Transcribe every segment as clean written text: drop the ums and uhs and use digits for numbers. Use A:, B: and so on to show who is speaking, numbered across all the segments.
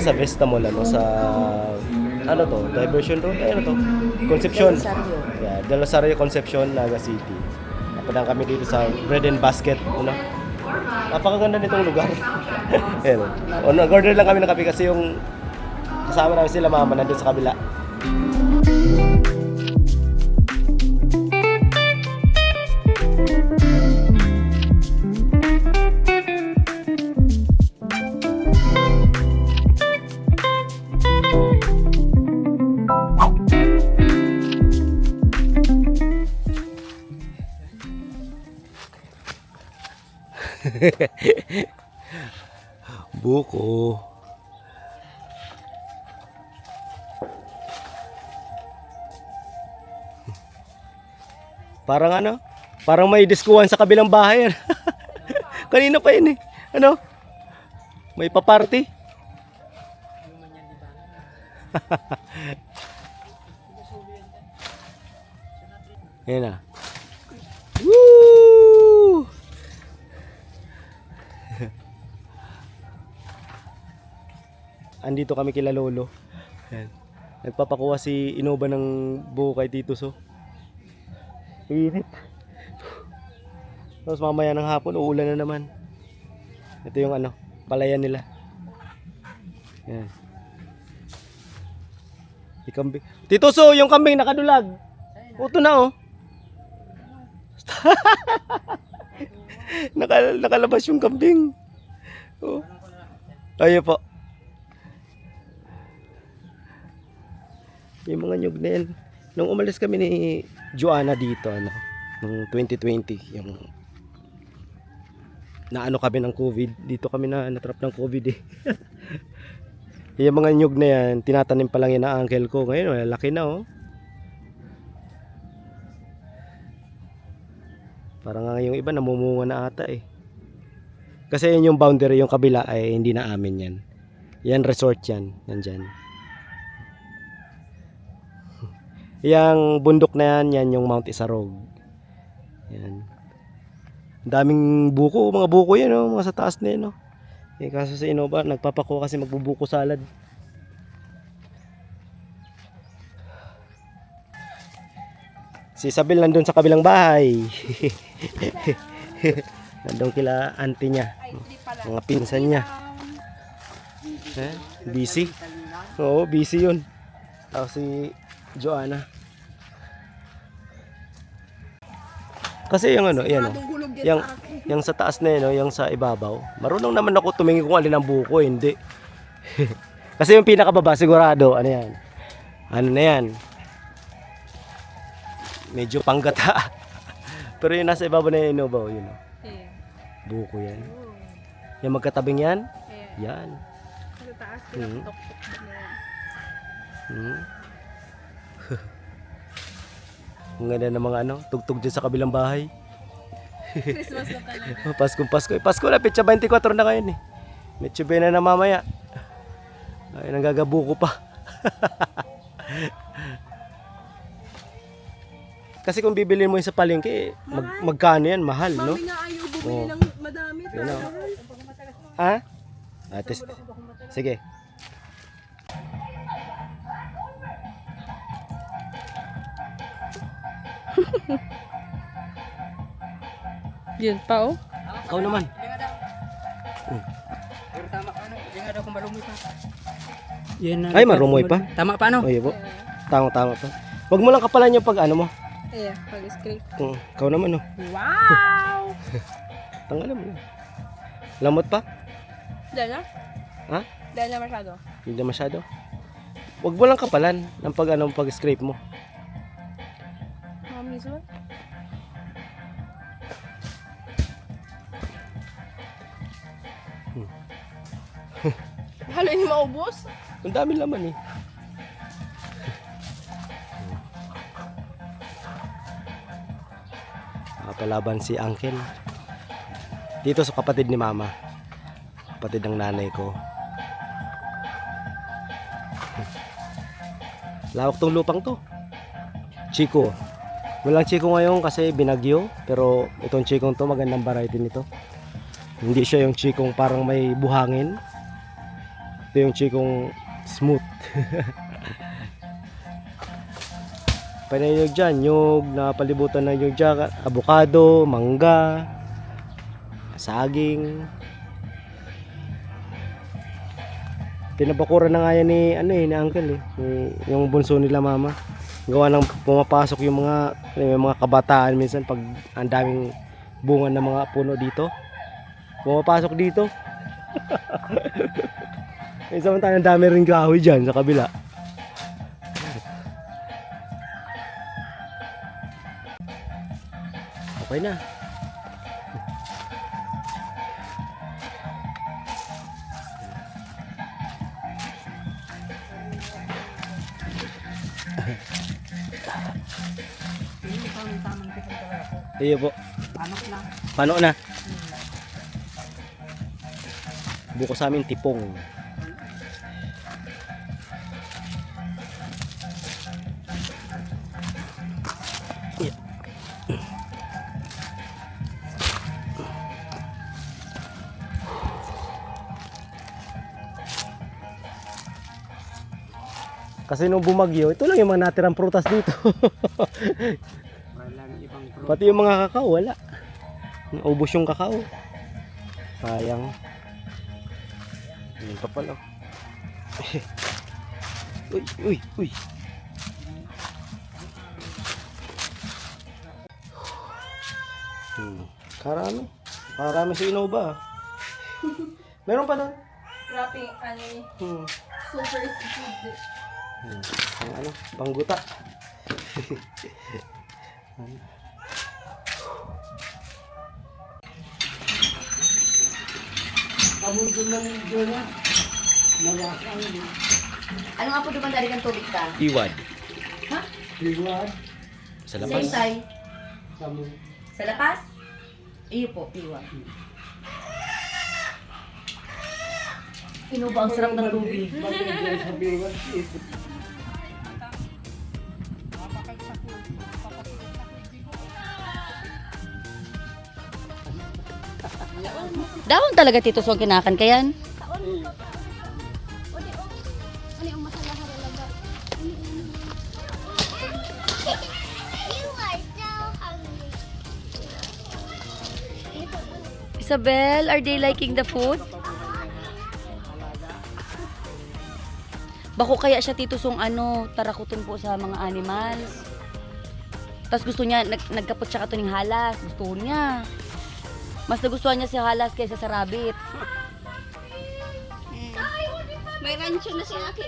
A: sa Vesta Mall, ano, sa, ano to, Diversion Road, ano to, Concepcion.
B: Rosario.
A: Yeah, Del Rosario Concepcion, Naga City. Napadaan kami dito sa Bread and Basket, ano. Napakaganda nitong lugar. Ayun. Nag-order lang kami ng kape kasi yung kasama namin sila mama nandun sa kabila. Buko. Parang ano? Parang may diskuhan sa kabilang bahay. Kanina pa yun eh. Ano? May pa-party. Ayan na. Woo! Andito kami kila Lolo. Ayan. Nagpapakuha si Inoba ng buko kay Tito So. Init. Tapos mamaya ng hapon, uulan na naman. Ito yung ano, palayan nila. Ayan. Kambing. Tito So, yung kambing nakadulag. Uto na oh. Nakalabas yung kambing. Oh. Ayun po. Yung mga nyug na yan. Nung umalis kami ni Joanna dito, ano, noong 2020, yung naano kami ng COVID. Dito kami natrap ng COVID eh. Yung mga nyug na yan, tinatanim pa lang yan na uncle ko. Ngayon, laki na oh. Parang nga yung iba namumunga na ata eh. Kasi yun yung boundary, yung kabila ay hindi na amin yan. Yan resort yan, nandyan. Yang bundok na yan, yan yung Mount Isarog. Yan. Daming buko, mga buko yan oh, mga sa taas na yan oh. Eh, kaso sa Inoba, nagpapakuha kasi magbubuko salad. Si Isabel nandun sa kabilang bahay. Nandun kila auntie niya, mga pinsan niya. Busy. Oo, busy yun. Tapos si Joanna. Kasi yung ano, yan oh. Yung sa taas na yun, yung sa ibabaw. Marunong naman ako tumingin kung alin ang buko, hindi. Kasi yung pinakababa sigurado, ano yan? Ano na yan? Medyo panggata. Pero yung nasa ibabaw na yun, Inoba, yun oh. Buko yan. Yung magkatabing yan? Yan.
B: Sa taas,
A: Hmm. Ang ganda ng mga ano, tugtog dyan sa kabilang bahay.
B: Christmas na talaga.
A: Pasko. Pasko na, petsa 24 na ngayon eh. Medyo bena na mamaya. Ay, nanggagabuko pa. Kasi kung bibilin mo yung sa palengke, magkano yan? Mahal, no?
B: Mami nga ayaw bumili ng madami.
A: Yun o. Ha? Test. Sige.
B: Yun pa oh.
A: Ikaw naman.
C: Pero tama ka ano, hindi nga daw kung malumoy pa.
A: Ay, marumoy pa.
C: Tama pa ano?
A: Oye po. Tama pa. Huwag mo lang kapalan yung pag ano mo.
B: Ayan, pag-scrape.
A: Ikaw naman, oh.
B: Wow!
A: Tanggalan mo na. Lamot pa?
B: Dahil na?
A: Ha?
B: Dahil na masyado.
A: Hindi na masyado. Huwag mo lang kapalan ng pag ano, pag-scrape mo.
B: Mami, so? Halo, hindi maubos?
A: Ang dami laman eh. Palaban si Uncle. Dito sa kapatid ni Mama. Kapatid ng nanay ko. Lawak tong lupang to. Chico. Walang Chico ngayon kasi binagyo. Pero itong Chicong to, magandang variety nito. Hindi siya yung Chicong parang may buhangin. Ito yung chikong smooth. Panayog dyan, nyug, napalibutan ng nyug dyan, avocado, mangga, saging. Pinabakuran na nga yan ni uncle yung bunso nila mama. Gawa ng pumapasok yung mga kabataan minsan pag ang daming bunga ng mga puno dito. Pumapasok dito. Samantala ang dami rin kahoy dyan sa kabila. Okay na.
C: Yung tamang tipong talaga po.
A: Iyo po.
C: Anak na.
A: Paano na? Buko sa amin tipong. Kasi nung bumagyo, ito lang yung mga natirang prutas dito.
C: Walang ibang fruit.
A: Pati yung mga kakao, wala. Naubos yung kakao. Sayang. Yun pa pala. Uy. Karami. Karami sa Innova. Meron pa na.
B: Wrapping, super food.
A: Ang pangguta.
D: Ano nga po dumandali kang tubig ka?
A: Iwad.
D: Ha?
A: Sa
D: Sa
A: labas.
D: isay? Sa lapas? Iyo po, iwan. Inuba ang sarap ng tubig. Dahon talaga Tito Song kinakan kayan. Isabel, are they liking the food? Bako kaya siya Tito Song tarakuton po sa mga animals. Tapos gusto niya, nagkapot siya katuning halas. Gusto niya. Mas nagustuhan niya si halas kaysa sa rabbit.
B: May rancho na si Aki.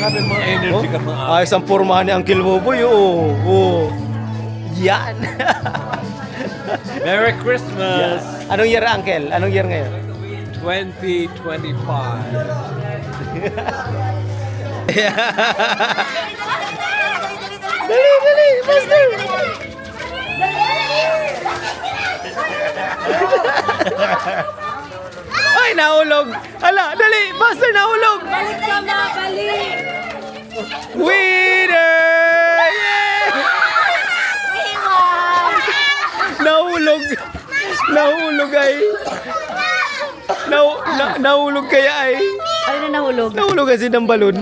E: Sabi mga energy ka mga
A: Ayos ang pormahan ni Uncle Boboy, oh. Yan.
E: Merry Christmas!
A: Anong year, Uncle? Anong year ngayon?
E: 2025.
A: Dali, Master! Ay, nahulog! Hala, dali! Master, nahulog!
B: Balik ka na, balik!
A: Winner! Yay! Nahulog! Nahulog ay! Nahulog kaya ay!
D: Ano na nahulog?
A: Nahulog kasi ng balon.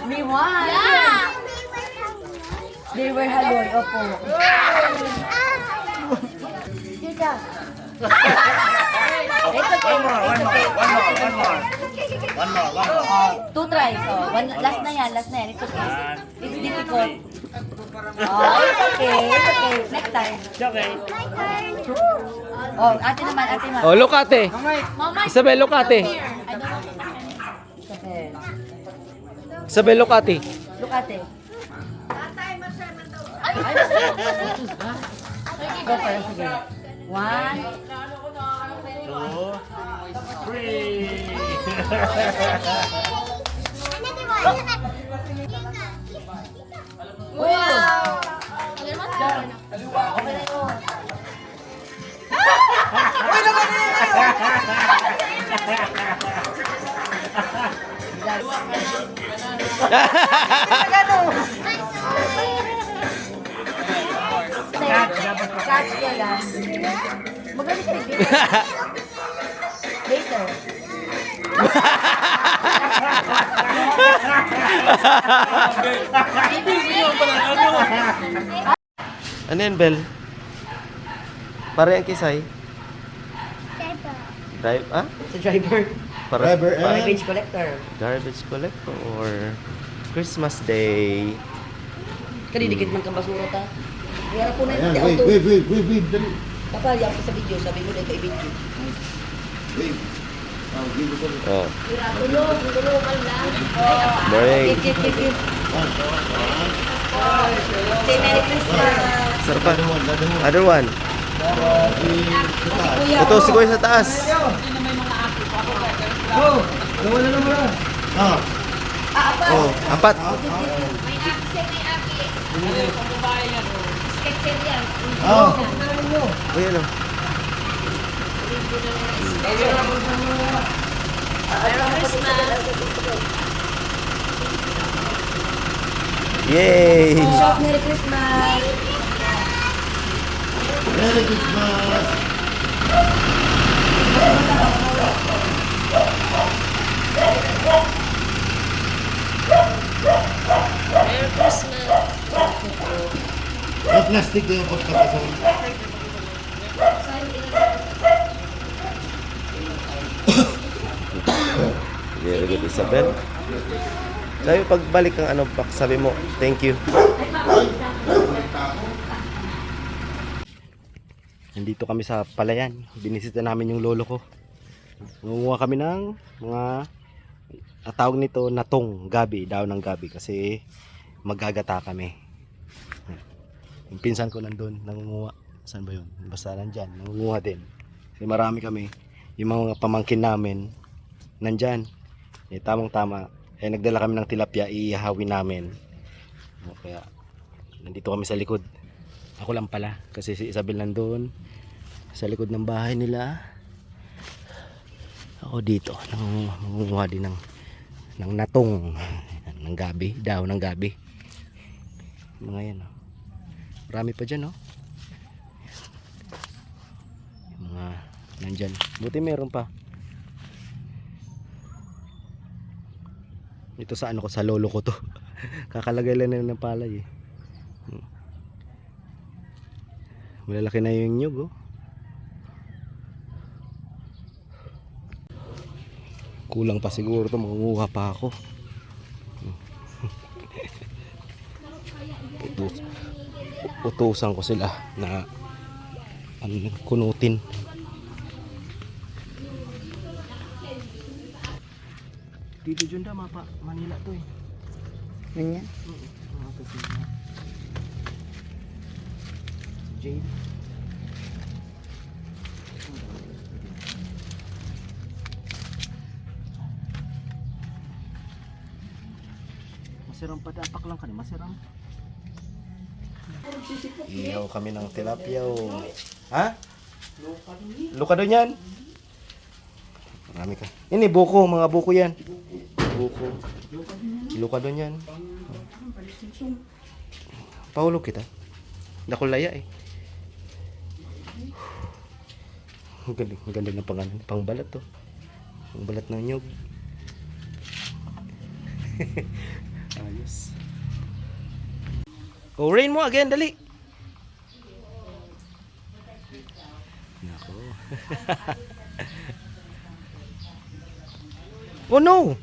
D: We won! They were haloy, opo. Tita. It's okay.
F: One more.
D: Two tries. Oh. Last na yan. It's okay. It's difficult. Oh, it's okay. Next time.
F: Okay.
D: Oh, ate naman.
A: Oh, look ate. Isabel, look ate. Isabel, look ate.
D: Look ate. Ay, go for it. Sige. 1.
F: 2, 3.
D: Wow! Catch ka lang. Magaling ka rin. Later.
A: Ano yan, Bel? Para yung kisay? Drive, ah?
C: Sa driver.
A: Driver
C: Garbage collector.
A: Garbage collector or Christmas Day.
C: Kanidikit man kang basura ta. Kaya po na
G: Ayan,
C: yung auto.
G: wait, dali.
C: Kapalya ko sa video, sabi mo na kay video.
G: Wait. Give us a
A: Oh,
B: Tulungan lang.
A: break.
C: Kip. Say Merry Christmas.
A: Sarap pa. Other one. Ito, si Kuya sa taas.
G: Ah,
A: Oh, apat.
B: May aki. Sketcher yan.
G: ah.
A: Uy, ano?
B: Merry Christmas.
A: Yay!
D: Shop, Merry Christmas.
G: Merry Christmas.
B: Merry Christmas.
G: May plastic na yung pagkakasal.
A: Very good, Isabel. Sabi, pagbalik ng ano, sabi mo, thank you. Nandito kami sa Palayan. Binisita namin yung lolo ko. Nangunguha kami ng mga tawag nito natong gabi, daw ng gabi kasi magagata kami. Yung pinsan ko nandun, nangunguha. Saan ba yun? Basta nandyan, nangunguha din. Kasi marami kami. Yung mga pamangkin namin, nandyan. Eh, tamang tama. Eh, nagdala kami ng tilapia, iihawin namin. Kaya, nandito kami sa likod. Ako lang pala, kasi si Isabel nandun. Sa likod ng bahay nila. Ako dito, nangunguha din ng natong. Ng gabi, daw ng gabi. Mga yan, oh. Marami pa dyan, oh. Yung mga nandyan. Buti meron pa. Ito sa ano ko, sa lolo ko to. Kakalagay lang na ng palay, eh. Malalaki na yung nyug, oh. Kulang pa siguro to, mangunguha pa ako. Utusan ko sila na kunutin. Dito dyan da, mapa. Manila to eh.
C: Ganyan.
A: Mga kusina. Jail. Masiram pa dapak lang kani, masiram. Ihaw kami ng tilapia. Oh. Ha? Luka doon yan. Marami ka. Ini buko, mga buko yan. Buko. Luka doon yan. Pahulog kita. Hindi ako laya eh. Ang galing ng pangalan. Pangbalat to. Pangbalat ng nyog. Ayos. Oh, rain mo again, dali. Nako. Oh no!